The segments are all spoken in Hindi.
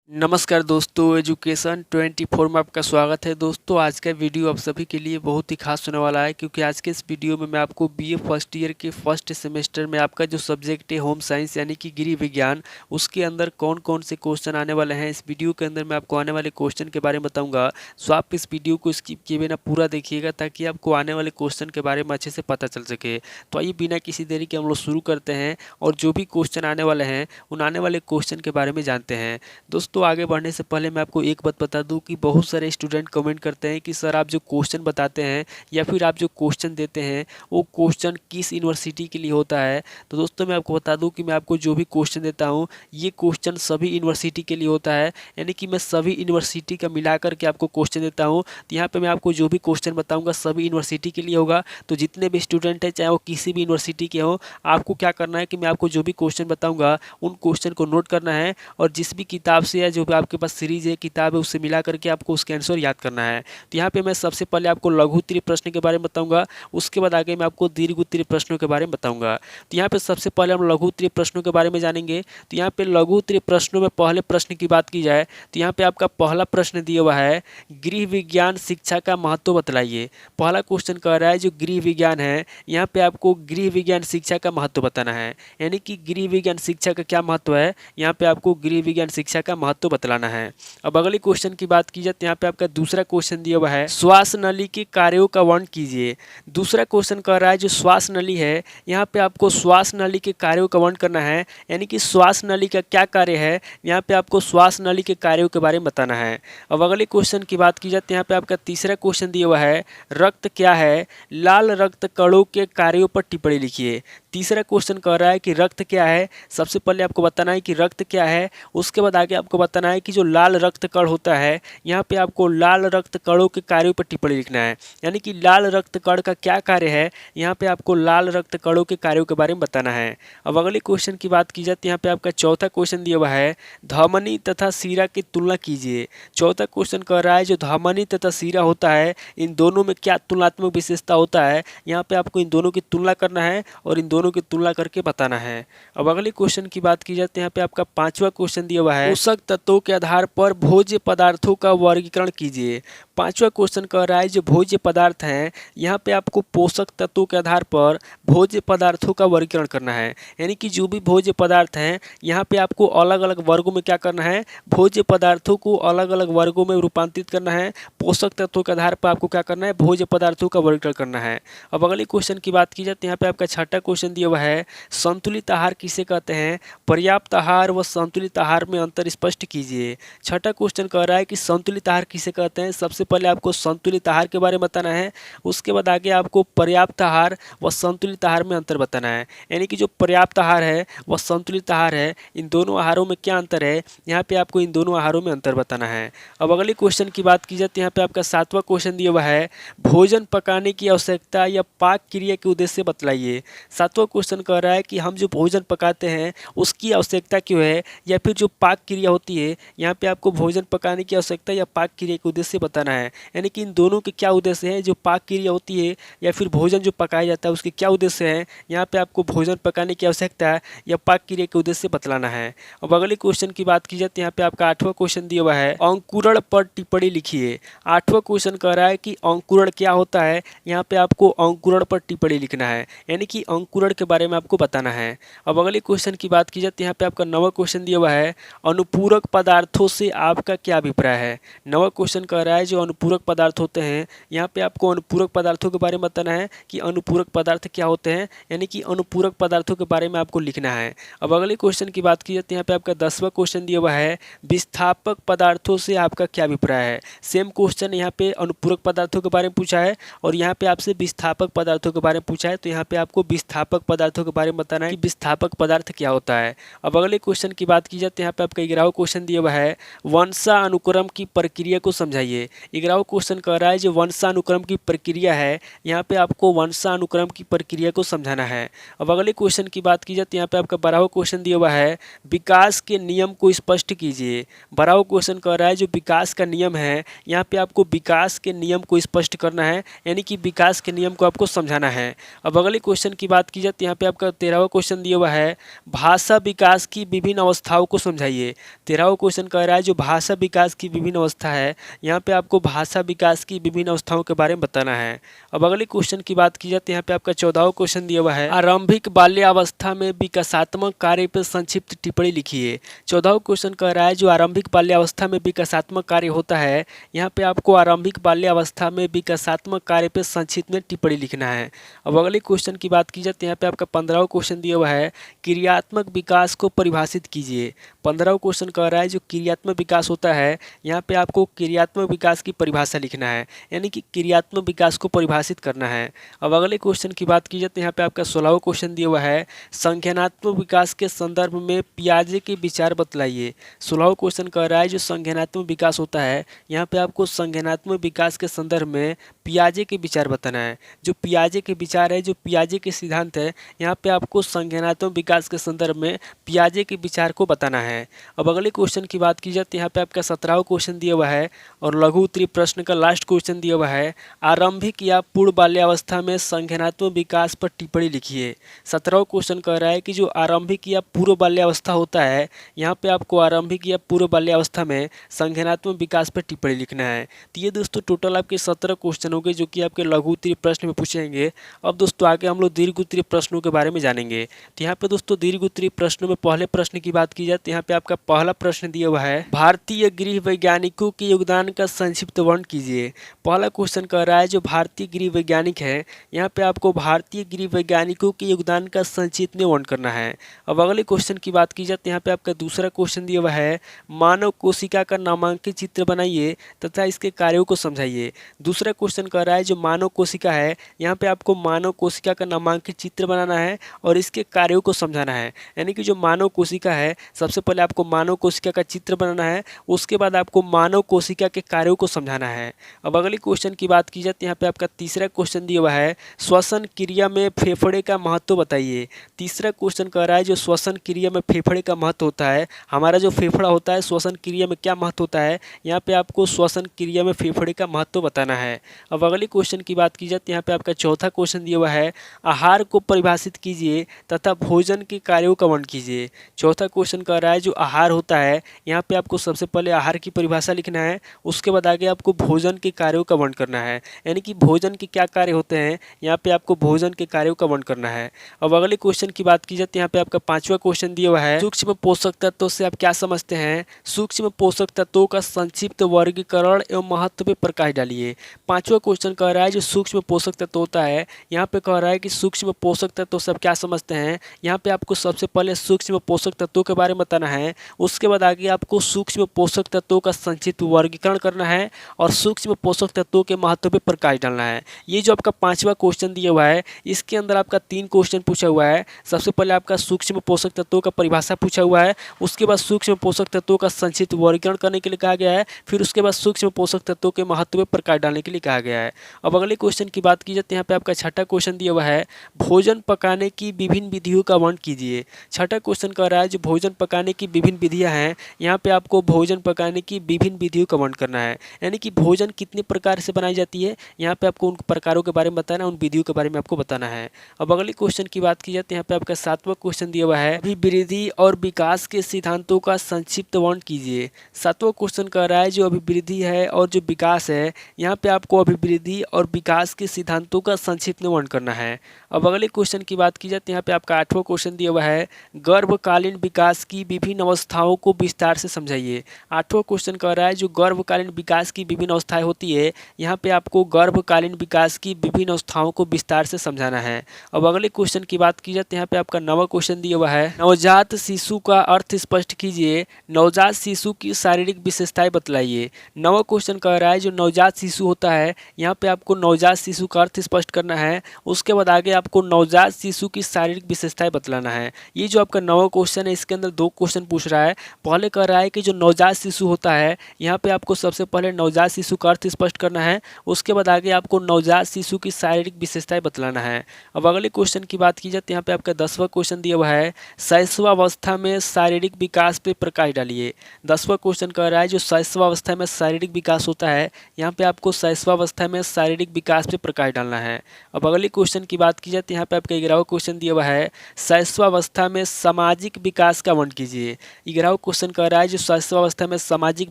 नमस्कार दोस्तों, एजुकेशन 24 में आपका स्वागत है। दोस्तों, आज का वीडियो आप सभी के लिए बहुत ही खास होने वाला है, क्योंकि आज के इस वीडियो में मैं आपको बीए फर्स्ट ईयर के फर्स्ट सेमेस्टर में आपका जो सब्जेक्ट है होम साइंस यानी कि गृह विज्ञान, उसके अंदर कौन कौन से क्वेश्चन आने वाले हैं, इस वीडियो के अंदर मैं आपको आने वाले क्वेश्चन के बारे में बताऊँगा। सो आप इस वीडियो को स्किप किए बिना पूरा देखिएगा, ताकि आपको आने वाले क्वेश्चन के बारे में अच्छे से पता चल सके। तो आइए बिना किसी देरी के हम लोग शुरू करते हैं और जो भी क्वेश्चन आने वाले हैं उन आने वाले क्वेश्चन के बारे में जानते हैं। दोस्तों, आगे बढ़ने से पहले मैं आपको एक बात बता दूं कि बहुत सारे स्टूडेंट कमेंट करते हैं कि सर आप जो क्वेश्चन बताते हैं या फिर आप जो क्वेश्चन देते हैं वो क्वेश्चन किस यूनिवर्सिटी के लिए होता है। तो दोस्तों, मैं आपको बता दूं कि मैं आपको जो भी क्वेश्चन देता हूं ये क्वेश्चन सभी यूनिवर्सिटी के लिए होता है, यानी कि मैं सभी यूनिवर्सिटी का मिला करके आपको क्वेश्चन देता हूँ। तो यहाँ पर मैं आपको जो भी क्वेश्चन बताऊँगा सभी यूनिवर्सिटी के लिए होगा। तो जितने भी स्टूडेंट हैं, चाहे वो किसी भी यूनिवर्सिटी के हों, आपको क्या करना है कि मैं आपको जो भी क्वेश्चन बताऊँगा उन क्वेश्चन को नोट करना है, और जिस भी किताब से या जो भी आपके पास सीरीज है किताब है उससे मिला करके आपको उसके आंसर याद करना है। तो यहाँ पे मैं सबसे पहले आपको लघु उत्तरीय प्रश्न के बारे में बताऊंगा, उसके बाद आगे मैं आपको दीर्घ उत्तरीय प्रश्नों के बारे में बताऊंगा। तो यहाँ पे सबसे पहले हम लघु उत्तरीय प्रश्नों के बारे में जानेंगे। तो यहाँ पे लघु उत्तरीय प्रश्नों में पहले प्रश्न की बात की जाए तो यहाँ पे आपका पहला प्रश्न दिया हुआ है, गृह विज्ञान शिक्षा का महत्व बतलाइए। पहला क्वेश्चन कह रहा है जो गृह विज्ञान है, यहाँ पे आपको गृह विज्ञान शिक्षा का महत्व बताना है, यानी कि गृह विज्ञान शिक्षा का क्या महत्व है, यहाँ पे आपको गृह विज्ञान शिक्षा का महत्व बतलाना है। अब अगले क्वेश्चन की बात की जाए तो यहाँ पे आपका दूसरा क्वेश्चन दिया हुआ है, श्वास नली के कार्यों का वर्णन कीजिए। दूसरा क्वेश्चन कह रहा है जो श्वास नली है, यहाँ पे आपको श्वास नली के कार्यों का वर्णन करना है, यानी कि श्वास नली का क्या कार्य है, यहाँ पे आपको श्वास नली के कार्यों के बारे में बताना है। अब अगले क्वेश्चन की बात की जाए तो यहाँ पे आपका तीसरा क्वेश्चन दिया हुआ है, रक्त क्या है, लाल रक्त कणों के कार्यों पर टिप्पणी लिखिए। तीसरा क्वेश्चन कह रहा है कि रक्त क्या है, सबसे पहले आपको बताना है कि रक्त क्या है, उसके बाद आगे आपको बताना है कि जो लाल रक्त कण होता है, यहाँ पे आपको लाल रक्त कणों के कार्यों पर टिप्पणी लिखना है, यानी कि लाल रक्त कण का क्या कार्य है, यहाँ पे आपको लाल रक्त कणों के कार्यों के बारे में बताना है। अब अगले क्वेश्चन की बात की जाए तो यहाँ पे आपका चौथा क्वेश्चन दिया हुआ है, धमनी तथा सीरा की तुलना कीजिए। चौथा क्वेश्चन कह रहा है जो धमनी तथा सीरा होता है, इन दोनों में क्या तुलनात्मक विशेषता होता है, यहाँ पे आपको इन दोनों की तुलना करना है और इन दोनों की तुलना करके बताना है। अब अगले क्वेश्चन की बात की जाए तो यहाँ पे आपका पांचवा क्वेश्चन दिया हुआ है, पोषक तत्वों के आधार पर भोज्य पदार्थों का वर्गीकरण कीजिए। पांचवा क्वेश्चन कह रहा है जो भोज्य पदार्थ हैं, यहाँ पे आपको पोषक तत्वों के आधार पर भोज्य पदार्थों का वर्गीकरण करना है, यानी कि जो भी भोज्य पदार्थ हैं यहाँ पे आपको अलग अलग वर्गों में क्या करना है, भोज्य पदार्थों को अलग अलग वर्गों में रूपांतरित करना है। पोषक तत्वों के आधार पर आपको क्या करना है, भोज्य पदार्थों का वर्गीकरण करना है। अब अगले क्वेश्चन की बात की जाए तो यहाँ पे आपका छठा क्वेश्चन दिया हुआ है, संतुलित आहार किसे कहते हैं, पर्याप्त आहार व संतुलित आहार में अंतर स्पष्ट कीजिए। छठा क्वेश्चन कह रहा है कि संतुलित आहार किसे कहते हैं, सबसे पहले आपको संतुलित आहार के बारे में बताना है, उसके बाद आगे आपको पर्याप्त आहार व संतुलित आहार में अंतर बताना है, यानी कि जो पर्याप्त आहार है व संतुलित आहार है, इन दोनों आहारों में क्या अंतर है, यहाँ पे आपको इन दोनों आहारों में अंतर बताना है। अब अगले क्वेश्चन की बात की जाए तो यहाँ पे आपका सातवां क्वेश्चन दिया हुआ है, भोजन पकाने की आवश्यकता या पाक क्रिया के उद्देश्य बतलाइए। सातवां क्वेश्चन कह रहा है कि हम जो भोजन पकाते हैं उसकी आवश्यकता क्यों है, या फिर जो पाक क्रिया होती है, यहाँ पे आपको भोजन पकाने की आवश्यकता या पाक क्रिया के उद्देश्य बताना है, यानी कि इन दोनों के क्या उद्देश्य है, जो पाक क्रिया होती है या फिर भोजन जो पकाया जाता है उसके क्या उद्देश्य है, यहाँ पे आपको भोजन पकाने की आवश्यकता या पाक क्रिया के उद्देश्य बतलाना है। अब अगले क्वेश्चन की बात की जाए तो यहाँ पे आपका आठवां क्वेश्चन दिया हुआ है, अंकुरण पर टिप्पणी लिखिए। आठवां क्वेश्चन कह रहा है कि अंकुरण क्या होता है, यहाँ पे आपको अंकुरण पर टिप्पणी लिखना है, यानी कि अंकुरण के बारे में आपको बताना है। अब अगले क्वेश्चन की बात की जाए तो यहाँ पे आपका नवा क्वेश्चन दिया हुआ है, अनुपूरक पदार्थों से आपका क्या अभिप्राय है। नवा क्वेश्चन कह रहा है जो अनुपूरक पदार्थ होते हैं, यहाँ पे आपको अनुपूरक पदार्थों के बारे में बताना है कि अनुपूरक पदार्थ क्या होते हैं, यानी कि अनुपूरक पदार्थों के बारे में आपको लिखना है। अब अगले क्वेश्चन की बात की जाए तो यहाँ पे आपका 10वां क्वेश्चन दिया हुआ है, विस्थापक पदार्थों से आपका क्या अभिप्राय है। सेम क्वेश्चन यहाँ पे अनुपूरक पदार्थों के बारे में पूछा है और यहाँ पे आपसे विस्थापक पदार्थों के बारे में पूछा है, तो यहाँ पे आपको विस्थापक पदार्थों के बारे में बताना है कि विस्थापक पदार्थ क्या होता है। अब अगले क्वेश्चन की बात की जाए तो यहाँ पे आपका 11वां क्वेश्चन दिया हुआ है, वंशानुक्रम की प्रक्रिया को समझाइए। 11वां क्वेश्चन कह रहा है जो वंशानुक्रम की प्रक्रिया है, यहाँ पे आपको वंशानुक्रम की प्रक्रिया को समझाना है। अब अगले क्वेश्चन की बात की जाए तो यहाँ पे आपका 12वां क्वेश्चन दिया हुआ है, विकास के नियम को स्पष्ट कीजिए। 12वां क्वेश्चन कह रहा है जो विकास का नियम है, यहाँ पे आपको विकास के नियम को स्पष्ट करना है, यानी कि विकास के नियम को आपको समझाना है। अब अगले क्वेश्चन की बात की जाए जाए तो यहाँ पे आपका 13वां क्वेश्चन दिया हुआ है, भाषा विकास की विभिन्न अवस्थाओं को समझाइए। 13वां क्वेश्चन कह रहा है जो भाषा विकास की विभिन्न अवस्था है, यहाँ पे आपको भाषा विकास की विभिन्न अवस्थाओं के बारे में बताना है। अब अगले क्वेश्चन की बात की जाए तो यहाँ पे आपका 14वां क्वेश्चन दिया हुआ है, आरंभिक बाल्यावस्था में विकासात्मक कार्य पर संक्षिप्त टिप्पणी लिखिए। 14वां क्वेश्चन कह रहा है जो आरंभिक बाल्यावस्था में विकासात्मक कार्य होता है, यहाँ पे आपको आरंभिक बाल्यावस्था में विकासात्मक कार्य पर संक्षिप्त में टिप्पणी लिखना है। अब अगले क्वेश्चन की बात की जाए तो यहाँ पे आपका 15वां क्वेश्चन दिया हुआ है, क्रियात्मक विकास को परिभाषित कीजिए। 15वां क्वेश्चन कह रहा है जो क्रियात्मक विकास होता है, यहाँ पे आपको क्रियात्मक विकास की परिभाषा लिखना है, यानी कि क्रियात्मक विकास को परिभाषित करना है। अब अगले क्वेश्चन की बात की जाए तो यहाँ पे आपका 16वां क्वेश्चन दिया हुआ है, संज्ञानात्मक विकास के संदर्भ में पियाजे के विचार बतलाइए। 16वां क्वेश्चन कह रहा है जो संज्ञानात्मक विकास होता है, यहाँ पे आपको संज्ञानात्मक विकास के संदर्भ में पियाजे के विचार बताना है। जो पियाजे के विचार है, जो पियाजे के सिद्धांत है, यहाँ पे आपको संज्ञानात्मक विकास के संदर्भ में पियाजे के विचार को बताना है। अब अगले क्वेश्चन की बात की जाए तो यहाँ पे आपका 17वां क्वेश्चन दिया हुआ है और लघु उत्तरीय प्रश्न का लास्ट क्वेश्चन दिया हुआ है, आरंभिक या पूर्व बाल्यावस्था में संज्ञानात्मक विकास पर टिप्पणी लिखिए। 17वां क्वेश्चन कह रहा है कि जो आरंभिक या पूर्व बाल्यावस्था होता है, यहाँ पे आपको आरंभिक या पूर्व बाल्यावस्था में संज्ञानात्मक विकास पर टिप्पणी लिखना है। तो ये दोस्तों टोटल आपके 17 क्वेश्चन हो गए जो कि आपके लघु उत्तरीय प्रश्न में पूछेंगे। अब दोस्तों आगे हम लोग दीर्घ उत्तरीय प्रश्नों के बारे में जानेंगे। तो यहाँ पे दोस्तों दीर्घ उत्तरीय प्रश्नों में पहले प्रश्न की बात की जाए तो यहाँ पे आपका पहला प्रश्न दिया हुआ है, भारतीय गृह वैज्ञानिकों के योगदान का संक्षिप्त वर्णन कीजिए। पहला क्वेश्चन कह रहा है जो भारतीय गृह वैज्ञानिक है, यहाँ पे आपको भारतीय गृह वैज्ञानिकों के योगदान का संक्षिप्त में वर्णन करना है। अब अगले क्वेश्चन की बात की जाए तो यहाँ पे आपका दूसरा क्वेश्चन दिया हुआ है, मानव कोशिका का नामांकित चित्र बनाइए तथा इसके कार्यों को समझाइए। दूसरा क्वेश्चन कह रहा है जो मानव कोशिका है, यहाँ पे आपको मानव कोशिका का नामांकित चित्र बनाना है और इसके कार्यों को समझाना है। यानी कि जो मानव कोशिका है, सबसे पहले आपको मानव कोशिका का चित्र बनाना है, उसके बाद आपको मानव कोशिका के कार्यों को समझाना है। अब अगले क्वेश्चन की बात की जाए तो यहाँ पे आपका तीसरा क्वेश्चन दिया हुआ है, श्वसन क्रिया में फेफड़े का महत्व बताइए। तीसरा क्वेश्चन कह रहा है जो श्वसन क्रिया में फेफड़े का महत्व होता है, हमारा जो फेफड़ा होता है श्वसन क्रिया में क्या महत्व होता है, यहाँ पे आपको श्वसन क्रिया में फेफड़े का महत्व बताना है। अब अगले क्वेश्चन की बात की जाए तो यहाँ पे आपका चौथा क्वेश्चन दिया हुआ है, आहार को परिभाषित कीजिए तथा भोजन के कार्यों का वर्णन कीजिए। चौथा क्वेश्चन कह रहा है जो आहार होता है, यहाँ पे आपको सबसे पहले आहार की परिभाषा लिखना है, उसके बाद आगे आपको भोजन के कार्यों का वर्णन करना है, यानी कि भोजन के क्या कार्य होते हैं, यहाँ पे आपको भोजन के कार्यों का वर्णन करना है। अब अगले क्वेश्चन की बात की जाए तो यहाँ पे आपका पांचवा क्वेश्चन दिया हुआ है, सूक्ष्म पोषक तत्वों से आप क्या समझते हैं। सूक्ष्म पोषक तत्वों का संक्षिप्त वर्गीकरण एवं महत्व पे प्रकाश डालिए। पांचवा क्वेश्चन कह रहा है जो सूक्ष्म पोषक तत्व होता है, यहाँ पे कह रहा है कि सूक्ष्म पोषक तत्व से आप क्या समझते हैं। यहाँ पे आपको सबसे पहले सूक्ष्म पोषक तत्वों के बारे में बताना है, उसके बाद आगे आपको सूक्ष्म पोषक तत्वों का संक्षिप्त वर्गीकरण करना है और सूक्ष्म पोषक तत्वों के महत्व पे प्रकाश डालना है। ये जो आपका पांचवा क्वेश्चन दिया हुआ है, इसके अंदर आपका 3 क्वेश्चन पूछा हुआ है। सबसे पहले आपका सूक्ष्म पोषक तत्वों का परिभाषा पूछा हुआ है, उसके बाद सूक्ष्म पोषक तत्वों का संक्षिप्त वर्गीकरण करने के लिए कहा गया है, फिर उसके बाद सूक्ष्म पोषक तत्वों के महत्व पे प्रकाश डालने के लिए कहा गया है। अब अगले क्वेश्चन की बात की जाए तो यहाँ पे आपका छठा क्वेश्चन दिया हुआ है, भोजन पकाने की विभिन्न विधियों का वर्णन कीजिए। छठा क्वेश्चन कह रहा है जो भोजन पकाने की विभिन्न विधियां हैं, यहाँ पे आपको भोजन पकाने की विभिन्न विधियों का वर्णन करना है, यानी कि भोजन कितने प्रकार से बनाई जाती है, यहाँ पे आपको उन प्रकारों के बारे में बताना है, उन विधियों के बारे में आपको बताना है। अब अगले क्वेश्चन की बात की जाए तो यहाँ पे आपका 7वां क्वेश्चन दिया हुआ है, अभिवृद्धि और विकास के सिद्धांतों का संक्षिप्त वर्णन कीजिए। 7वां क्वेश्चन कह रहा है जो अभिवृद्धि है और जो विकास है, यहाँ पे आपको अभिवृद्धि और विकास के सिद्धांतों का संक्षिप्त में वर्णन करना है। अब अगले क्वेश्चन की बात की जाए तो यहाँ पे आपका 8वां क्वेश्चन दिया हुआ है, गर्भकालीन विकास की विभिन्न अवस्थाओं को विस्तार से समझाइए। 8वां क्वेश्चन कह रहा है जो गर्भकालीन विकास की विभिन्न अवस्थाएं होती है, यहाँ पे आपको गर्भकालीन विकास की विभिन्न अवस्थाओं को विस्तार से समझाना है। अब अगले क्वेश्चन की बात की जाए तो यहाँ पे आपका 9वां क्वेश्चन दिया हुआ है, नवजात शिशु का अर्थ स्पष्ट कीजिए, नवजात शिशु की शारीरिक विशेषताएं बतलाइए। 9वां क्वेश्चन कह रहा है जो नवजात शिशु होता है, यहाँ पे आपको नवजात शिशु का अर्थ स्पष्ट करना है, उसके बाद आगे आपको नवजात शिशु की शारीरिक विशेषताएं बतलाना है। ये जो आपका 9वां क्वेश्चन है, इसके अंदर 2 क्वेश्चन पूछ रहा है। पहले कह रहा है कि जो नवजात शिशु होता है, यहाँ पे आपको सबसे पहले नवजात शिशु का अर्थ स्पष्ट करना है, उसके बाद आगे आपको नवजात शिशु की शारीरिक विशेषताएं बतलाना है। अब अगले क्वेश्चन की बात की जाए तो यहाँ पे आपका 10वां क्वेश्चन दिया हुआ है, शैशवावस्था में शारीरिक विकास पे प्रकाश डालिए। 10वां क्वेश्चन कह रहा है जो शैशवावस्था में शारीरिक विकास होता है, यहाँ पे आपको शैशवावस्था में शारीरिक विकास पे प्रकाश डालना है। अब अगले क्वेश्चन की बात की जाए तो यहाँ पे आपका 11वां क्वेश्चन दिया हुआ है, शैशवावस्था में सामाजिक विकास का वर्णन कीजिए। 11वां क्वेश्चन कह रहा है जो शैशवावस्था में सामाजिक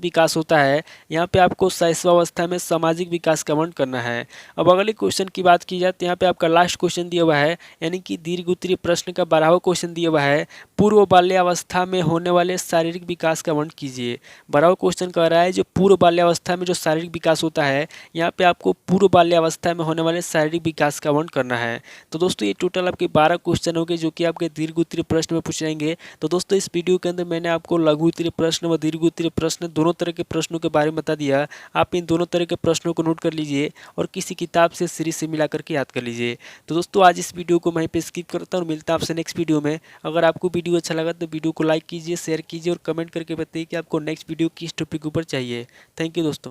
विकास होता है, यहाँ पे आपको शैशवावस्था में सामाजिक विकास का वर्णन करना है। अब अगले क्वेश्चन की बात की जाए तो यहाँ पे आपका लास्ट क्वेश्चन दिया हुआ है, यानी कि दीर्घ उत्तरीय प्रश्न का 12वां क्वेश्चन दिया हुआ है, पूर्व बाल्यावस्था में होने वाले शारीरिक विकास का वर्णन कीजिए। 12वां क्वेश्चन कह रहा है जो पूर्व बाल्यावस्था में जो शारीरिक विकास होता है, यहाँ पे आपको पूर्व बाल्यावस्था में होने वाले शारीरिक विकास का वर्णन करना है। तो दोस्तों ये टोटल आपके 12 क्वेश्चन होंगे जो कि आपके दीर्घ उत्तरीय प्रश्न में पूछ जाएंगे। तो दोस्तों इस वीडियो के अंदर मैंने आपको लघु उत्तरीय प्रश्न व दीर्घ उत्तरीय प्रश्न दोनों तरह के प्रश्नों के बारे में बता दिया। आप इन दोनों तरह के प्रश्नों को नोट कर लीजिए और किसी किताब से सीरीज से मिला करके याद कर लीजिए। तो दोस्तों आज इस वीडियो को वहीं पे स्किप करता हूँ और मिलता है आपसे नेक्स्ट वीडियो में। अगर आपको वीडियो अच्छा लगा तो वीडियो को लाइक कीजिए, शेयर कीजिए और कमेंट करके बताइए कि आपको नेक्स्ट वीडियो किस टॉपिक के ऊपर चाहिए। थैंक यू दोस्तों।